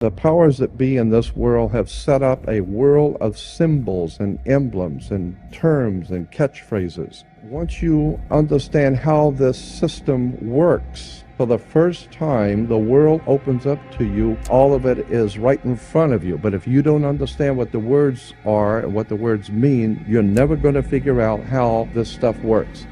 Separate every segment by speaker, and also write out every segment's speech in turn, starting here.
Speaker 1: The powers that be in this world have set up a world of symbols and emblems and terms and catchphrases. Once you understand how this system works, for the first time, the world opens up to you. All of it is right in front of you. But if you don't understand what the words are and what the words mean, you're never going to figure out how this stuff works.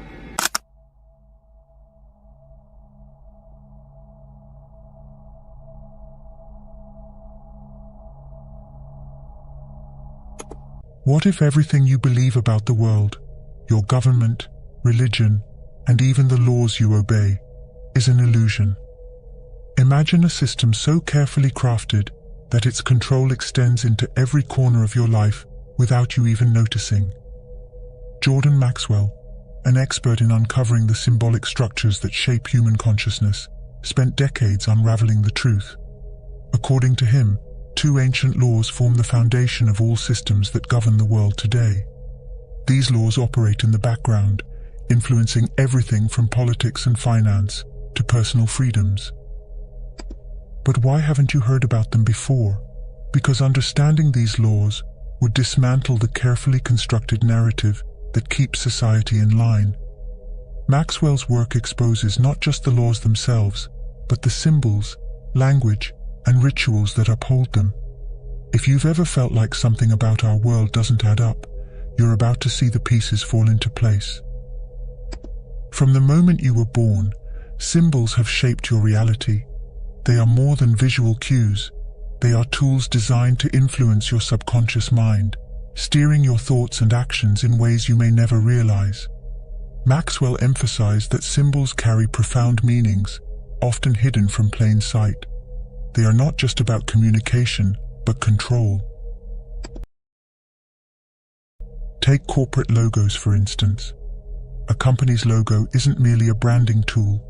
Speaker 2: What if everything you believe about the world, your government, religion, and even the laws you obey, is an illusion? Imagine a system so carefully crafted that its control extends into every corner of your life without you even noticing. Jordan Maxwell, an expert in uncovering the symbolic structures that shape human consciousness, spent decades unraveling the truth. According to him, two ancient laws form the foundation of all systems that govern the world today. These laws operate in the background, influencing everything from politics and finance to personal freedoms. But why haven't you heard about them before? Because understanding these laws would dismantle the carefully constructed narrative that keeps society in line. Maxwell's work exposes not just the laws themselves, but the symbols, language, and rituals that uphold them. If you've ever felt like something about our world doesn't add up, you're about to see the pieces fall into place. From the moment you were born, symbols have shaped your reality. They are more than visual cues. They are tools designed to influence your subconscious mind, steering your thoughts and actions in ways you may never realize. Maxwell emphasized that symbols carry profound meanings, often hidden from plain sight. They are not just about communication, but control. Take corporate logos, for instance. A company's logo isn't merely a branding tool.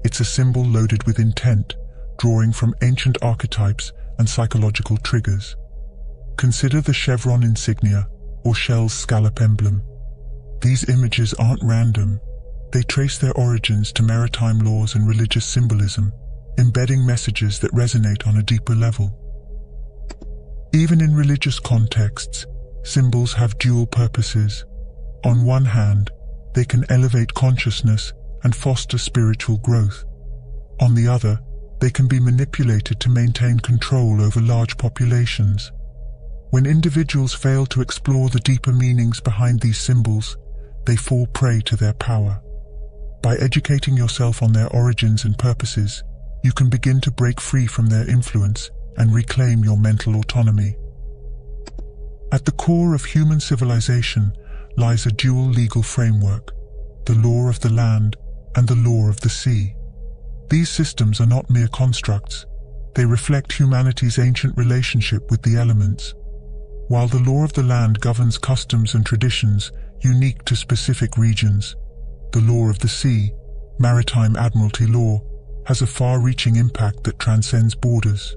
Speaker 2: It's a symbol loaded with intent, drawing from ancient archetypes and psychological triggers. Consider the chevron insignia or Shell's scallop emblem. These images aren't random. They trace their origins to maritime laws and religious symbolism, embedding messages that resonate on a deeper level. Even in religious contexts, symbols have dual purposes. On one hand, they can elevate consciousness and foster spiritual growth. On the other, they can be manipulated to maintain control over large populations. When individuals fail to explore the deeper meanings behind these symbols, they fall prey to their power. By educating yourself on their origins and purposes, you can begin to break free from their influence and reclaim your mental autonomy. At the core of human civilization lies a dual legal framework, the law of the land and the law of the sea. These systems are not mere constructs. They reflect humanity's ancient relationship with the elements. While the law of the land governs customs and traditions unique to specific regions, the law of the sea, maritime admiralty law, has a far-reaching impact that transcends borders.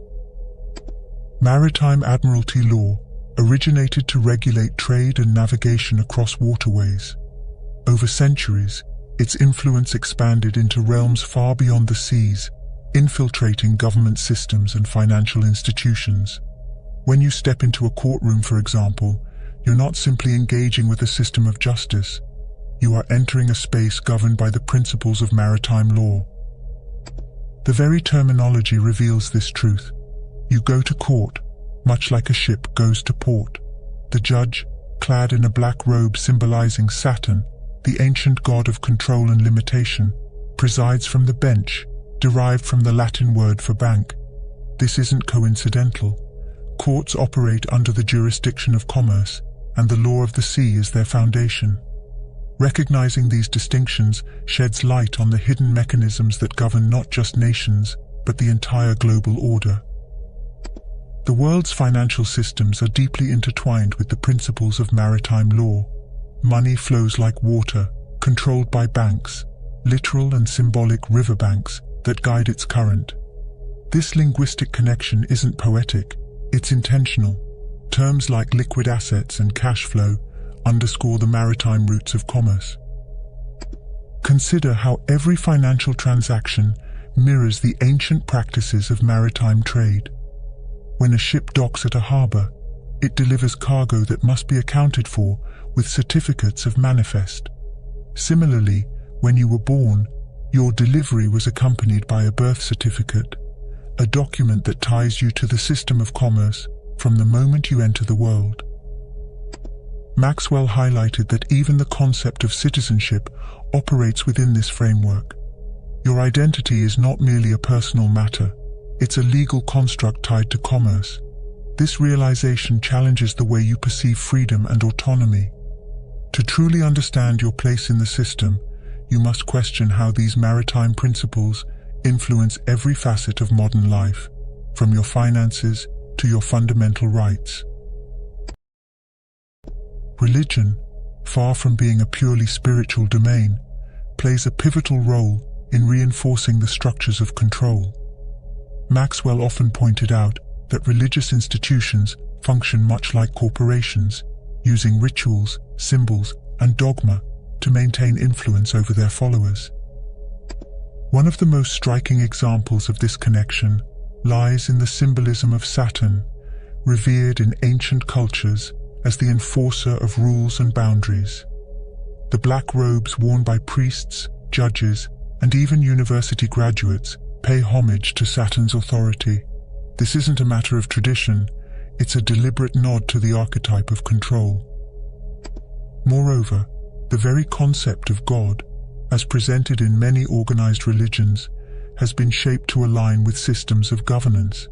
Speaker 2: Maritime admiralty law originated to regulate trade and navigation across waterways. Over centuries, its influence expanded into realms far beyond the seas, infiltrating government systems and financial institutions. When you step into a courtroom, for example, you're not simply engaging with a system of justice. You are entering a space governed by the principles of maritime law. The very terminology reveals this truth. You go to court, much like a ship goes to port. The judge, clad in a black robe symbolizing Saturn, the ancient god of control and limitation, presides from the bench, derived from the Latin word for bank. This isn't coincidental. Courts operate under the jurisdiction of commerce, and the law of the sea is their foundation. Recognizing these distinctions sheds light on the hidden mechanisms that govern not just nations, but the entire global order. The world's financial systems are deeply intertwined with the principles of maritime law. Money flows like water, controlled by banks, literal and symbolic riverbanks that guide its current. This linguistic connection isn't poetic, it's intentional. Terms like liquid assets and cash flow underscore the maritime roots of commerce. Consider how every financial transaction mirrors the ancient practices of maritime trade. When a ship docks at a harbor, it delivers cargo that must be accounted for with certificates of manifest. Similarly, when you were born, your delivery was accompanied by a birth certificate, a document that ties you to the system of commerce from the moment you enter the world. Maxwell highlighted that even the concept of citizenship operates within this framework. Your identity is not merely a personal matter, it's a legal construct tied to commerce. This realization challenges the way you perceive freedom and autonomy. To truly understand your place in the system, you must question how these maritime principles influence every facet of modern life, from your finances to your fundamental rights. Religion, far from being a purely spiritual domain, plays a pivotal role in reinforcing the structures of control. Maxwell often pointed out that religious institutions function much like corporations, using rituals, symbols, and dogma to maintain influence over their followers. One of the most striking examples of this connection lies in the symbolism of Saturn, revered in ancient cultures as the enforcer of rules and boundaries. The black robes worn by priests, judges, and even university graduates pay homage to Saturn's authority. This isn't a matter of tradition, it's a deliberate nod to the archetype of control. Moreover, the very concept of God, as presented in many organized religions, has been shaped to align with systems of governance.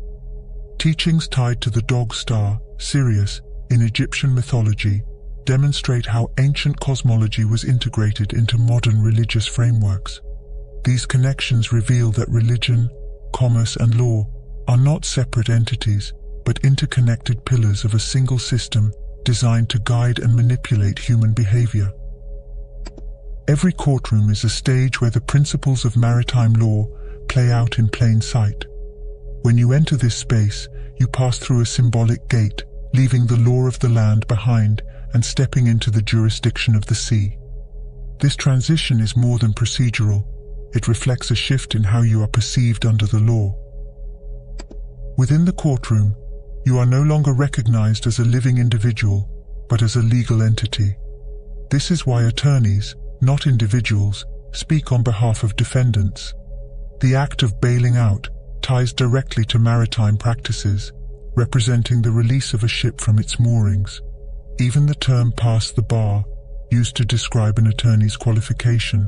Speaker 2: Teachings tied to the dog star, Sirius, in Egyptian mythology demonstrate how ancient cosmology was integrated into modern religious frameworks. These connections reveal that religion, commerce, and law are not separate entities, but interconnected pillars of a single system designed to guide and manipulate human behavior. Every courtroom is a stage where the principles of maritime law play out in plain sight. When you enter this space, you pass through a symbolic gate, leaving the law of the land behind and stepping into the jurisdiction of the sea. This transition is more than procedural. It reflects a shift in how you are perceived under the law. Within the courtroom, you are no longer recognized as a living individual, but as a legal entity. This is why attorneys, not individuals, speak on behalf of defendants. The act of bailing out ties directly to maritime practices, representing the release of a ship from its moorings. Even the term "pass the bar," used to describe an attorney's qualification,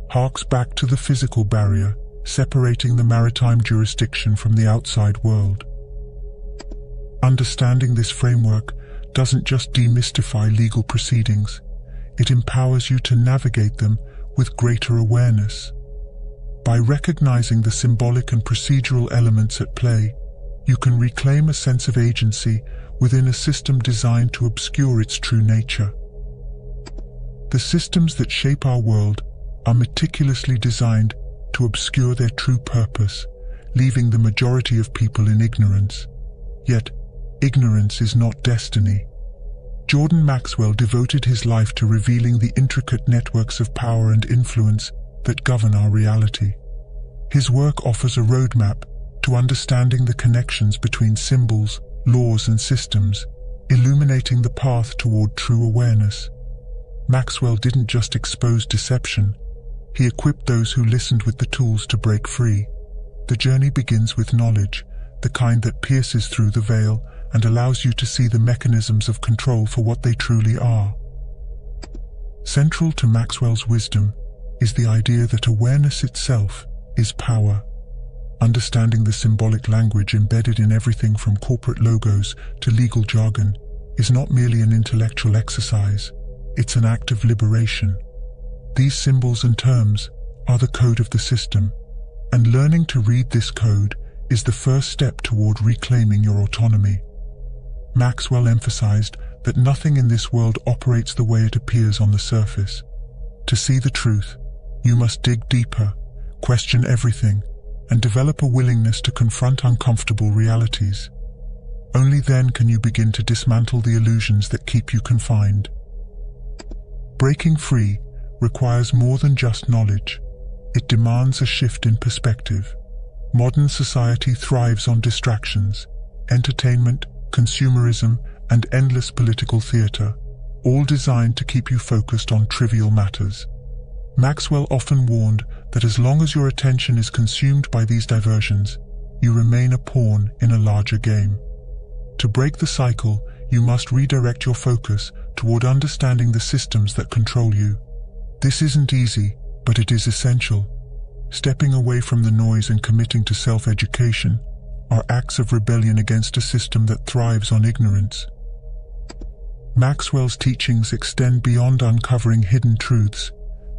Speaker 2: harks back to the physical barrier separating the maritime jurisdiction from the outside world. Understanding this framework doesn't just demystify legal proceedings, it empowers you to navigate them with greater awareness. By recognizing the symbolic and procedural elements at play, you can reclaim a sense of agency within a system designed to obscure its true nature. The systems that shape our world are meticulously designed to obscure their true purpose, leaving the majority of people in ignorance. Yet, ignorance is not destiny. Jordan Maxwell devoted his life to revealing the intricate networks of power and influence that govern our reality. His work offers a roadmap to understanding the connections between symbols, laws, and systems, illuminating the path toward true awareness. Maxwell didn't just expose deception, he equipped those who listened with the tools to break free. The journey begins with knowledge, the kind that pierces through the veil and allows you to see the mechanisms of control for what they truly are. Central to Maxwell's wisdom is the idea that awareness itself is power. Understanding the symbolic language embedded in everything from corporate logos to legal jargon is not merely an intellectual exercise, it's an act of liberation. These symbols and terms are the code of the system, and learning to read this code is the first step toward reclaiming your autonomy. Maxwell emphasized that nothing in this world operates the way it appears on the surface. To see the truth, you must dig deeper, question everything, and develop a willingness to confront uncomfortable realities. Only then can you begin to dismantle the illusions that keep you confined. Breaking free requires more than just knowledge. It demands a shift in perspective. Modern society thrives on distractions, entertainment, consumerism, and endless political theater, all designed to keep you focused on trivial matters. Maxwell often warned that as long as your attention is consumed by these diversions, you remain a pawn in a larger game. To break the cycle, you must redirect your focus toward understanding the systems that control you. This isn't easy, but it is essential. Stepping away from the noise and committing to self-education are acts of rebellion against a system that thrives on ignorance. Maxwell's teachings extend beyond uncovering hidden truths.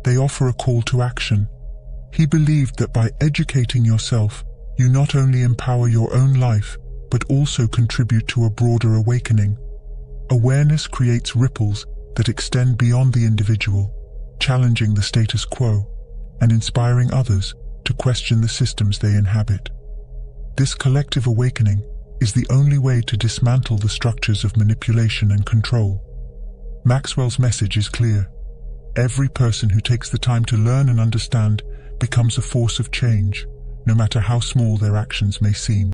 Speaker 2: They offer a call to action. He believed that by educating yourself, you not only empower your own life, but also contribute to a broader awakening. Awareness creates ripples that extend beyond the individual, challenging the status quo and inspiring others to question the systems they inhabit. This collective awakening is the only way to dismantle the structures of manipulation and control. Maxwell's message is clear. Every person who takes the time to learn and understand becomes a force of change, no matter how small their actions may seem.